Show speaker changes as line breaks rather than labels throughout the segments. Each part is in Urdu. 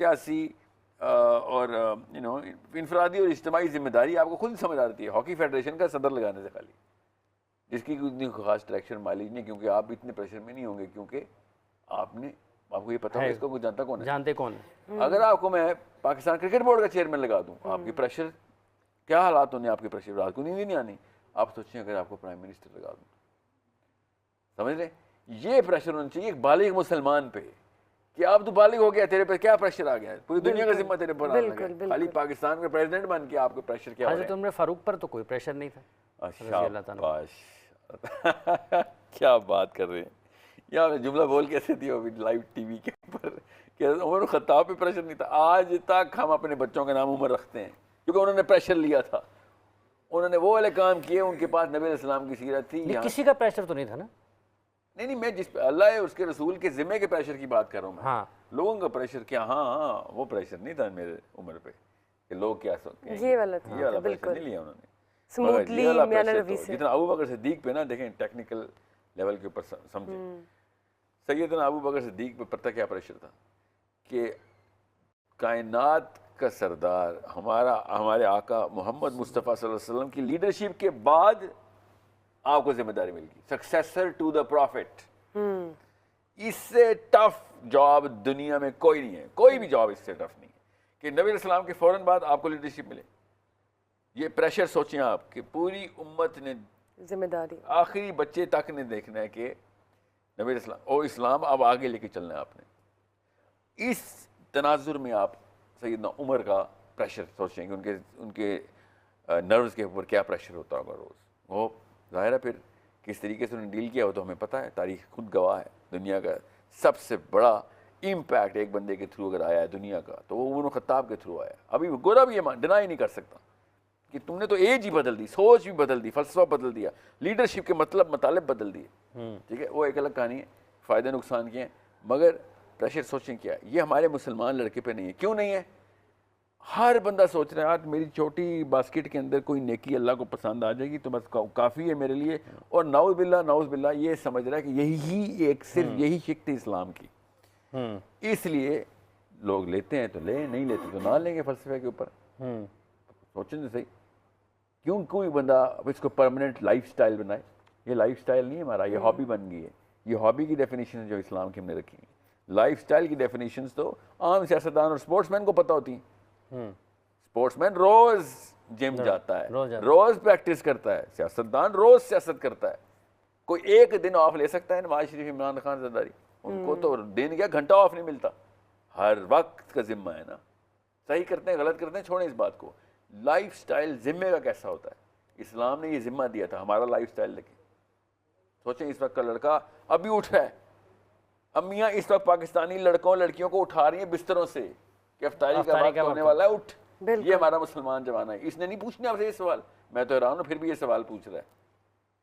سیاسی اور انفرادی اور اجتماعی ذمہ داری آپ کو خود سمجھ آتی ہے. ہاکی فیڈریشن کا صدر لگانے سے خالی, جس کی اتنی خاص ٹریکشن مائلیج نہیں, کیونکہ آپ اتنے پریشر میں نہیں ہوں گے, کیونکہ آپ کو یہ پتا ہوگا اس کو کوئی جانتا کون ہے,
جانتے کون ہے.
اگر آپ کو میں پاکستان کرکٹ بورڈ کا چیئرمین لگا دوں, آپ کی پریشر کیا حالات ہونے, آپ کے پریشر رات کو نیند ہی نہیں آنی. آپ سوچیں اگر آپ کو پرائم منسٹر لگا دوں, سمجھ لیں یہ پریشر ہونا چاہیے ایک بالغ مسلمان پہ, کہ آپ تو بالغ ہو گیا, تیرے پہ کیا پریشر آ گیا ہے, پوری دنیا کا ذمہ تیرے پر آنے لگا, خالی پاکستان کا پریزیڈنٹ بن کے آپ کو پریشر کیا ہو رہا ہے.
حضرت عمر فاروق پر تو کوئی پریشر نہیں تھا رضی اللہ تعالیٰ.
کیا بات کر رہے ہیں, یا جملہ بول کیسے دیا لائیو ٹی وی کے اوپر کہ عمر خطاب پہ پریشر نہیں تھا. آج تک ہم اپنے بچوں کا نام عمر رکھتے ہیں کیونکہ انہوں نے پریشر لیا تھا, انہوں نے وہ والے کام کیے, ان کے پاس نبی علیہ السلام کی سیرت تھی.
کسی کا پریشر تو نہیں تھا نا.
نہیں میں جس پہ اللہ ہے اس کے رسول کے ذمے کے پریشر کی بات کر رہا ہوں میں.
ہاں
لوگوں کا پریشر کیا, ہاں وہ پریشر نہیں تھا میرے عمر پہ کہ لوگ کیا سوچتے ہیں,
یہ والا
پریشر نہیں لیا انہوں نے.
سموتھلی
جتنا ابو بکر صدیق پہ نا دیکھیں ٹیکنیکل لیول کے اوپر سمجھیں, سیدنا ابو بکر صدیق پہ پتہ کیا پریشر تھا کہ کائنات کا سردار ہمارے آقا محمد مصطفیٰ صلی اللہ علیہ وسلم کی لیڈرشپ کے بعد آپ کو ذمہ داری مل گئی, سکسیسر ٹو دا پروفٹ. اس سے ٹف جاب دنیا میں کوئی نہیں ہے, کوئی بھی جاب اس سے ٹف نہیں ہے کہ نبی علیہ السلام کے فوراً بعد آپ کو لیڈرشپ ملے. یہ پریشر سوچیں آپ کہ پوری امت نے
ذمہ داری,
آخری بچے تک نے دیکھنا ہے کہ نبی علیہ السلام اور اسلام اب آگے لے کے چلنا ہے آپ نے. اس تناظر میں آپ سیدنا عمر کا پریشر سوچیں کہ ان کے نروز کے اوپر کیا پریشر ہوتا ہوگا روز. وہ ظاہر ہے پھر کس طریقے سے انہوں نے ڈیل کیا ہو تو ہمیں پتہ ہے, تاریخ خود گواہ ہے. دنیا کا سب سے بڑا امپیکٹ ایک بندے کے تھرو اگر آیا ہے دنیا کا تو وہ عمر خطاب کے تھرو آیا. ابھی گورا بھی یہ ڈینائی نہیں کر سکتا کہ تم نے تو ایج ہی بدل دی, سوچ بھی بدل دی, فلسفہ بدل دیا, لیڈرشپ کے مطالب بدل دیے. ٹھیک ہے, وہ ایک الگ کہانی ہے, فائدے نقصان کے ہیں, مگر پریشر سوچیں کیا, یہ ہمارے مسلمان لڑکے پہ نہیں ہے. کیوں نہیں ہے؟ ہر بندہ سوچ رہا ہے آج میری چھوٹی باسکٹ کے اندر کوئی نیکی اللہ کو پسند آ جائے گی تو بس کافی ہے میرے لیے, اور نعوذ باللہ یہ سمجھ رہا ہے کہ یہی ایک صرف یہی شک تھی اسلام کی. اس لیے لوگ لیتے ہیں تو لیں, نہیں لیتے تو نہ لیں گے فلسفے کے اوپر. سوچیں تو صحیح, کیوں کوئی بندہ اس کو پرماننٹ لائف سٹائل بنائے. یہ لائف سٹائل نہیں ہے ہمارا, یہ ہابی بن گئی ہے. یہ ہابی کی ڈیفینیشن جو اسلام کی ہم نے رکھی ہے. لائف سٹائل کی ڈیفینیشنز تو عام سیاستدان اور سپورٹس مین کو پتہ ہوتی ہیں. سپورٹس مین روز جم جاتا ہے, روز پریکٹس کرتا ہے. سیاستدان روز سیاست کرتا ہے. کوئی ایک دن آف لے سکتا ہے نواز شریف, عمران خان زرداری, ان کو تو دن کیا گھنٹہ آف نہیں ملتا. ہر وقت کا ذمہ ہے نا. صحیح کرتے ہیں غلط کرتے ہیں چھوڑیں اس بات کو. لائف سٹائل ذمے کا کیسا ہوتا ہے, اسلام نے یہ ذمہ دیا تھا. ہمارا لائف سٹائل دیکھیں, سوچیں اس وقت کا لڑکا ابھی اٹھ رہا ہے, امیاں اس وقت پاکستانی لڑکوں لڑکیوں کو اٹھا رہی ہیں بستروں سے کہ افطاری کا وقت ہونے والا ہے, اٹھ. یہ ہمارا مسلمان جوان ہے. اس نے نہیں پوچھنا آپ سے یہ سوال, میں تو حیران ہوں پھر بھی یہ سوال پوچھ رہا ہے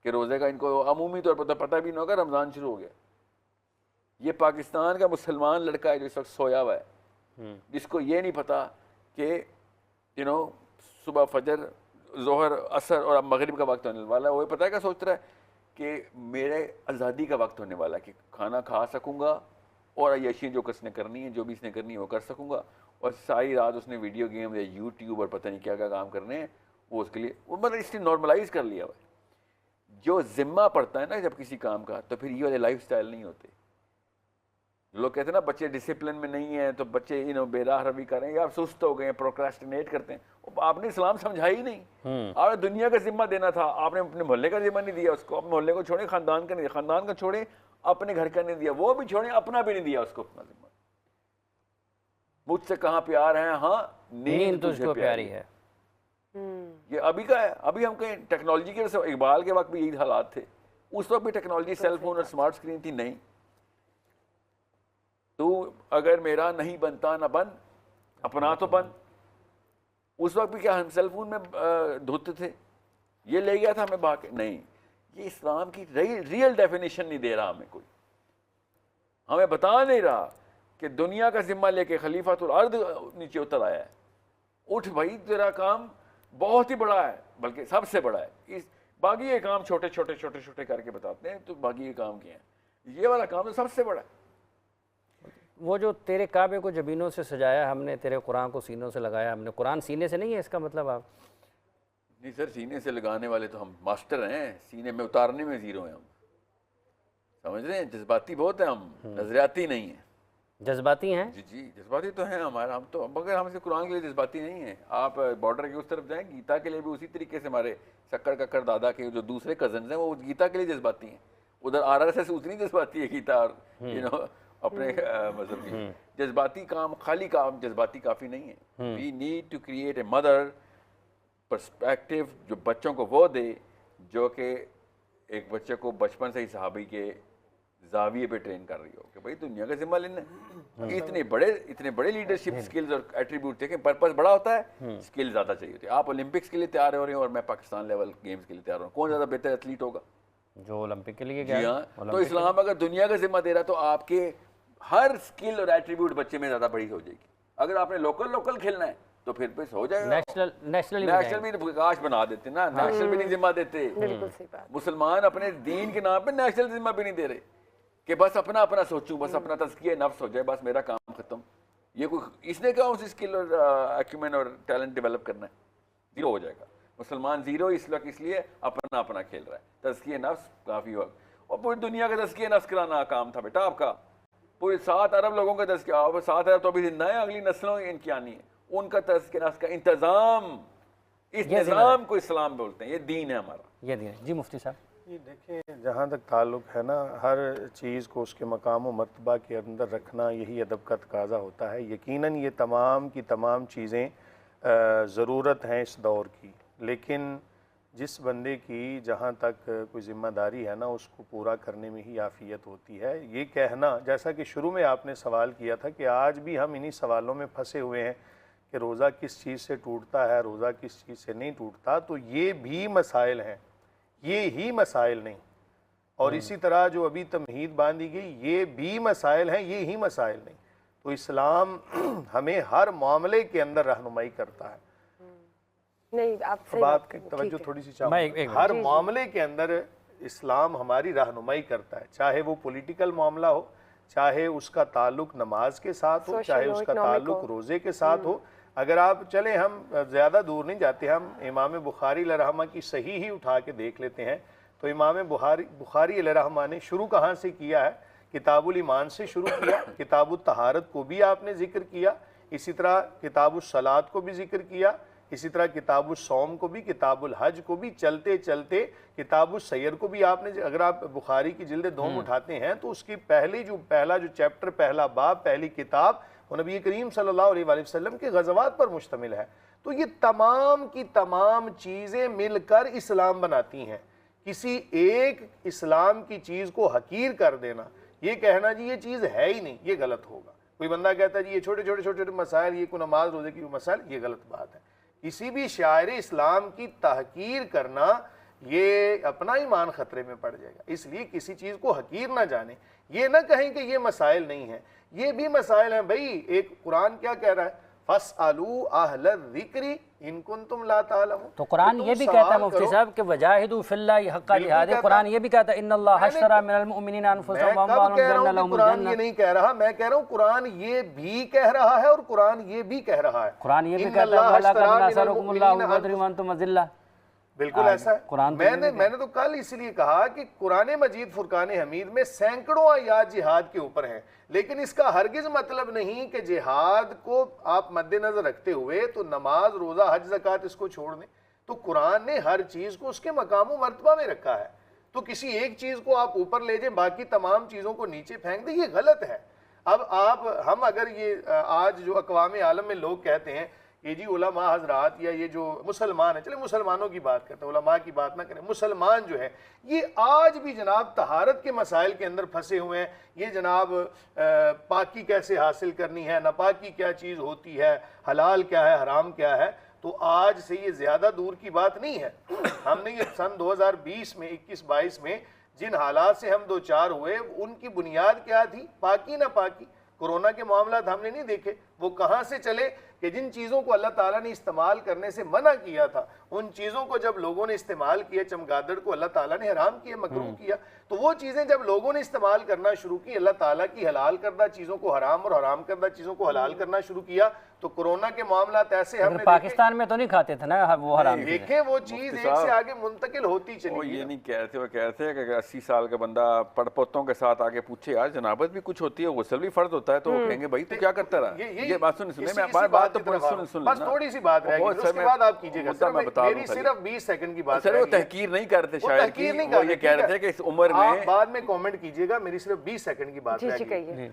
کہ روزے کا ان کو عمومی طور پر پتہ بھی نہیں ہوگا رمضان شروع ہو گیا. یہ پاکستان کا مسلمان لڑکا ہے جو اس وقت سویا ہوا ہے, جس کو یہ نہیں پتا کہ صبح فجر ظہر عصر اور اب مغرب کا وقت ہونے والا ہے. وہ پتہ ہے کیا سوچ رہا ہے کہ میرے آزادی کا وقت ہونے والا ہے, کہ کھانا کھا سکوں گا اور عیاشی جو کس نے کرنی ہے, جو بھی اس نے کرنی ہے وہ کر سکوں گا, اور ساری رات اس نے ویڈیو گیم یا یوٹیوب اور پتہ نہیں کیا کیا کام کرنے ہیں وہ اس کے لیے وہ مطلب اس نے نارملائز کر لیا ہوا ہے. جو ذمہ پڑتا ہے نا جب کسی کام کا تو پھر یہ والے لائف سٹائل نہیں ہوتے. لوگ کہتے ہیں نا بچے ڈسپلن میں نہیں ہیں تو بچے بے راہ روی کر رہے ہیں یا سست ہو گئے ہیں, پروکراسٹینیٹ کرتے ہیں. آپ نے اسلام سمجھا ہی نہیں. آپ نے دنیا کا ذمہ دینا تھا, آپ نے اپنے محلے کا ذمہ نہیں دیا اس کو. اپنے محلے کو چھوڑیں, خاندان کا نہیں دیا, خاندان کا چھوڑیں, اپنے گھر کا نہیں دیا, وہ بھی چھوڑیں, اپنا بھی نہیں دیا اس کو اپنا ذمہ. مجھ سے کہاں پیار ہے, ہاں نیند تجھ کو پیاری ہے. یہ ابھی کا ہے. ابھی ہم کہیں ٹیکنالوجی کے وجہ سے, اقبال کے وقت بھی یہی حالات تھے, اس وقت بھی ٹیکنالوجی سیل فون اور اسمارٹ اسکرین تھی نہیں. تو اگر میرا نہیں بنتا نہ بن, اپنا تو بن. اس وقت بھی کیا ہم سیل فون میں دھوتے تھے, یہ لے گیا تھا ہمیں بھاگ کے, نہیں. یہ اسلام کی ریئل ڈیفینیشن نہیں دے رہا ہمیں کوئی, ہمیں بتا نہیں رہا کہ دنیا کا ذمہ لے کے خلیفۃ الارض نیچے اتر آیا ہے. اٹھ بھائی, تیرا کام بہت ہی بڑا ہے, بلکہ سب سے بڑا ہے. باقی یہ کام چھوٹے چھوٹے چھوٹے چھوٹے کر کے بتاتے ہیں, تو باقی یہ کام کیا ہے, یہ والا کام تو سب سے بڑا ہے.
وہ جو تیرے کعبے کو جبینوں سے سجایا ہم نے، تیرے قرآن کو سینوں سے لگایا ہم نے، قرآن سینے سے نہیں ہے اس کا مطلب؟ آپ
نہیں سر، سینے سے لگانے والے تو ہم ماسٹر ہیں، سینے میں اتارنے میں زیرو ہیں ہم، سمجھ رہے ہیں؟ جذباتی بہت ہیں ہم، نظریاتی نہیں ہیں۔
جذباتی ہیں؟
جی جذباتی تو ہیں ہمارا، ہم تو مگر ہم سے قرآن کے لیے جذباتی نہیں ہیں۔ آپ بارڈر کے اس طرف جائیں، گیتا کے لیے بھی اسی طریقے سے ہمارے شکر ککر دادا کے جو دوسرے کزنز ہیں وہ گیتا کے لیے جذباتی ہیں، ادھر RSS اتنی جذباتی ہے گیتا اور اپنے مذہب کی جذباتی کام، خالی کام جذباتی کافی نہیں ہے۔ We need to create a mother perspective جو بچوں کو وہ دے جو کہ ایک بچے کو بچپن سے ہی صحابی کے زاویے پہ ٹرین کر رہی ہو کہ بھائی دنیا کا ذمہ لینا ہے۔ اتنے بڑے لیڈرشپ سکلز اور ایٹریبیوٹ دیکھیں، پرپس بڑا ہوتا ہے، سکل زیادہ چاہیے ہوتی ہے۔ آپ اولمپکس کے لیے تیار ہو رہے ہیں اور میں پاکستان لیول گیمز کے لیے تیار ہوں، کون زیادہ بہتر ایتھلیٹ ہوگا؟
جو اولمپک کے لیے
جی ہاں، تو اسلام اگر دنیا کا ذمہ دے رہا تو آپ کے ہر سکل اور ایٹریبیوٹ بچے میں زیادہ بڑی ہو جائے گی۔ اگر آپ نے لوکل کھیلنا ہے تو پھر ہو جائے گا۔ نیشنل بھی کاش بنا دیتے نا، نیشنل بھی نہیں ذمہ دیتے۔ مسلمان اپنے دین کے نام پہ نیشنل ذمہ بھی نہیں دے رہے کہ بس اپنا سوچوں، بس اپنا تزکیہ نفس ہو جائے، بس میرا کام ختم۔ یہ کوئی اس نے کہا اس اسکل اور ایکیومن اور ٹیلنٹ ڈیولپ کرنا ہے، زیرو ہو جائے گا۔ مسلمان زیرو اس وقت اس لیے اپنا کھیل رہا ہے۔ تزکیہ نفس کافی وقت، اور پوری دنیا کا تزکیہ نفس کرانا کام تھا بیٹا آپ کا، پورے 7 ارب لوگوں کا تزکیہ، 7 ارب تو ابھی زندہ ہیں، اگلی نسلوں ان کی آنی ہے، ان کا تزکیہ نفس کا انتظام، اس نظام کو اسلام بولتے ہیں، یہ دین ہے ہمارا،
یہ دین ہے۔ جی مفتی صاحب
یہ دیکھیں، جہاں تک تعلق ہے نا، ہر چیز کو اس کے مقام و مرتبہ کے اندر رکھنا یہی ادب کا تقاضا ہوتا ہے۔ یقیناً یہ تمام کی تمام چیزیں ضرورت ہیں اس دور کی، لیکن جس بندے کی جہاں تک کوئی ذمہ داری ہے نا اس کو پورا کرنے میں ہی عافیت ہوتی ہے۔ یہ کہنا، جیسا کہ شروع میں آپ نے سوال کیا تھا کہ آج بھی ہم انہی سوالوں میں پھنسے ہوئے ہیں کہ روزہ کس چیز سے ٹوٹتا ہے، روزہ کس چیز سے نہیں ٹوٹتا، تو یہ بھی مسائل ہیں، یہ ہی مسائل نہیں۔ اور اسی طرح جو ابھی تمہید باندھی گئی، یہ بھی مسائل ہیں، یہ ہی مسائل نہیں۔ تو اسلام ہمیں ہر معاملے کے اندر رہنمائی کرتا ہے۔
نہیں آپ سے
بات کی توجہ تھوڑی سی چاہوں، ہر معاملے کے اندر اسلام ہماری رہنمائی کرتا ہے، چاہے وہ پولیٹیکل معاملہ ہو، چاہے اس کا تعلق نماز کے ساتھ ہو، چاہے اس کا تعلق روزے کے ساتھ ہو۔ اگر آپ چلیں، ہم زیادہ دور نہیں جاتے، ہم امام بخاری علیہ رحمہ کی صحیح ہی اٹھا کے دیکھ لیتے ہیں، تو امام بخاری علیہ رحمہ نے شروع کہاں سے کیا ہے؟ کتاب الایمان سے شروع کیا، کتاب الطہارت کو بھی آپ نے ذکر کیا، اسی طرح کتاب الصلاۃ کو بھی ذکر کیا، اسی طرح کتاب الصوم کو بھی، کتاب الحج کو بھی، چلتے چلتے کتاب السیر کو بھی آپ نے، اگر آپ بخاری کی جلد دوم اٹھاتے ہیں تو اس کی پہلا جو چیپٹر، پہلا باب، پہلی کتاب وہ نبی کریم صلی اللہ علیہ وآلہ وسلم کے غزوات پر مشتمل ہے۔ تو یہ تمام کی تمام چیزیں مل کر اسلام بناتی ہیں۔ کسی ایک اسلام کی چیز کو حقیر کر دینا، یہ کہنا جی یہ چیز ہے ہی نہیں، یہ غلط ہوگا۔ کوئی بندہ کہتا ہے جی یہ چھوٹے مسائل، یہ کوئی نماز روزے کی مسائل، یہ غلط بات ہے۔ کسی بھی شاعر اسلام کی تحقیر کرنا، یہ اپنا ایمان خطرے میں پڑ جائے گا۔ اس لیے کسی چیز کو حقیر نہ جانیں، یہ نہ کہیں کہ یہ مسائل نہیں ہیں، یہ بھی مسائل ہیں بھائی۔ ایک قرآن کیا کہہ رہا ہے؟ فَاسْأَلُوا أَهْلَ الذِّكْرِ إِن كُنتُمْ لَا تَعْلَمُونَ۔
تو قرآن یہ بھی کہتا ہے مفتی صاحب کہ وَجَاهِدُوا فِي اللَّهِ حَقَّ جِهَادِهِ، قرآن یہ بھی کہتا ہے إِنَّ اللَّهَ اشْتَرَىٰ مِنَ الْمُؤْمِنِينَ أَنفُسَهُمْ وَأَمْوَالَهُمْ بِأَنَّ لَهُمُ
قرآن
الْجَنَّةَ۔
یہ نہیں کہہ رہا، میں کہہ رہا ہوں قرآن یہ بھی کہہ رہا ہے اور قرآن یہ بھی کہہ رہا ہے۔
قرآن یہ بھی کہتا ہے وَلَقَدْ نَصَرَكُمُ اللَّهُ بِبَدْرٍ وَأَنْتُمْ أَذِلَّةٌ۔
بالکل ایسا ہے۔ میں نے تو کل اس لیے کہا کہ قرآن مجید فرقان حمید میں سینکڑوں آیات جہاد کے اوپر ہیں، لیکن اس کا ہرگز مطلب نہیں کہ جہاد کو آپ مد نظر رکھتے ہوئے تو نماز، روزہ، حج، زکوٰۃ اس کو چھوڑ دیں۔ تو قرآن نے ہر چیز کو اس کے مقام و مرتبہ میں رکھا ہے، تو کسی ایک چیز کو آپ اوپر لے جائیں، باقی تمام چیزوں کو نیچے پھینک دیں، یہ غلط ہے۔ اب ہم اگر یہ آج جو اقوام عالم میں لوگ کہتے ہیں یہ جی علماء حضرات یا یہ جو مسلمان ہیں، چلے مسلمانوں کی بات کرتے ہیں، علماء کی بات نہ کریں، مسلمان جو ہے یہ آج بھی جناب طہارت کے مسائل کے اندر پھنسے ہوئے ہیں۔ یہ جناب پاکی کیسے حاصل کرنی ہے، ناپاکی کیا چیز ہوتی ہے، حلال کیا ہے، حرام کیا ہے، تو آج سے یہ زیادہ دور کی بات نہیں ہے۔ ہم نے یہ سن 2020 میں 21-22 میں جن حالات سے ہم دوچار ہوئے ان کی بنیاد کیا تھی؟ پاکی نہ پاکی۔ کورونا کے معاملات ہم نے نہیں دیکھے، وہ کہاں سے چلے کہ جن چیزوں کو اللہ تعالیٰ نے استعمال کرنے سے منع کیا تھا ان چیزوں کو جب لوگوں نے استعمال کیا، چمگادڑ کو اللہ تعالیٰ نے حرام کیا، مکروہ کیا، تو وہ چیزیں جب لوگوں نے استعمال کرنا شروع کی، اللہ تعالیٰ کی حلال کردہ چیزوں کو حرام اور حرام کردہ چیزوں کو حلال کرنا شروع کیا، تو کورونا کے معاملات ایسے ہم نے
پاکستان میں تو نہیں کھاتے تھے نا وہ حرام،
دیکھیں وہ چیز ایک سے آگے منتقل ہوتی چلی
وہ یہ نہیں کہہ رہے تھے، وہ کہہ رہے تھے کہ 80 سال کا بندہ پڑ پوتوں کے ساتھ آگے پوچھے یار جنابت بھی کچھ ہوتی ہے، غسل بھی فرض ہوتا ہے، تو وہ کہیں گے بھائی تو کیا کرتا رہا؟ یہ بات سنیں، میں بات تو پوری سن
بس تھوڑی سی بات رہ گئی، اس کے بعد آپ کیجئے گا، میری صرف 20 سیکنڈ کی بات رہ گئی۔
وہ تحقیر نہیں کرتے شاید کی، وہ یہ کہہ رہے تھے کہ اس عمر میں
آپ بعد میں کومنٹ کیجئے گا، میری صرف 20 سیکنڈ کی بات رہ گئی۔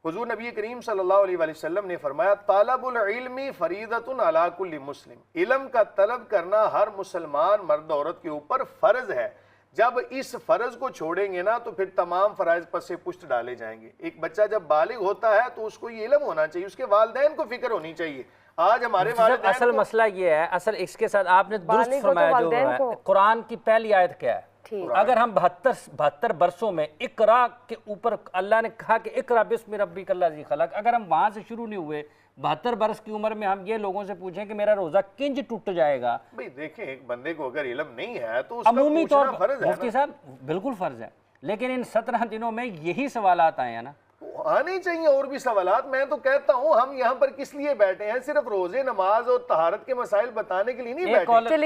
حضور نبی کریم صلی اللہ علیہ وسلم نے فرمایا طالب العلم فریضۃ علی کل مسلم، علم کا طلب کرنا ہر مسلمان مرد عورت کے اوپر فرض ہے، جب اس فرض کو چھوڑیں گے نا تو پھر تمام فرائض پس سے پشت ڈالے جائیں گے۔ ایک بچہ جب بالغ ہوتا ہے تو اس کو یہ علم ہونا چاہیے، اس کے والدین کو فکر ہونی چاہیے۔ آج ہمارے والدین
اصل مسئلہ یہ ہے، اصل اس کے ساتھ آپ نے درست فرمایا جو ہے، قرآن کی پہلی آیت کیا ہے؟ اگر ہم 72 برسوں میں اقرا کے اوپر اللہ نے کہا کہ اقرا بسم ربک الذی خلق، اگر ہم وہاں سے شروع نہیں ہوئے 72 برس کی عمر میں ہم یہ لوگوں سے پوچھیں کہ میرا روزہ کنج ٹوٹ جائے گا،
بھئی دیکھیں ایک بندے کو اگر علم نہیں ہے تو اس کا
عمومی طور
پوچھنا
پر
فرض ہے
مفتی صاحب بالکل فرض ہے، لیکن ان 17 دنوں میں یہی سوالات آئے ہیں نا،
آنے چاہیے اور بھی سوالات۔ میں تو کہتا ہوں ہم یہاں پر کس لیے بیٹھے ہیں؟ صرف روزے، نماز اور طہارت کے مسائل بتانے کے لیے نہیں بیٹھے۔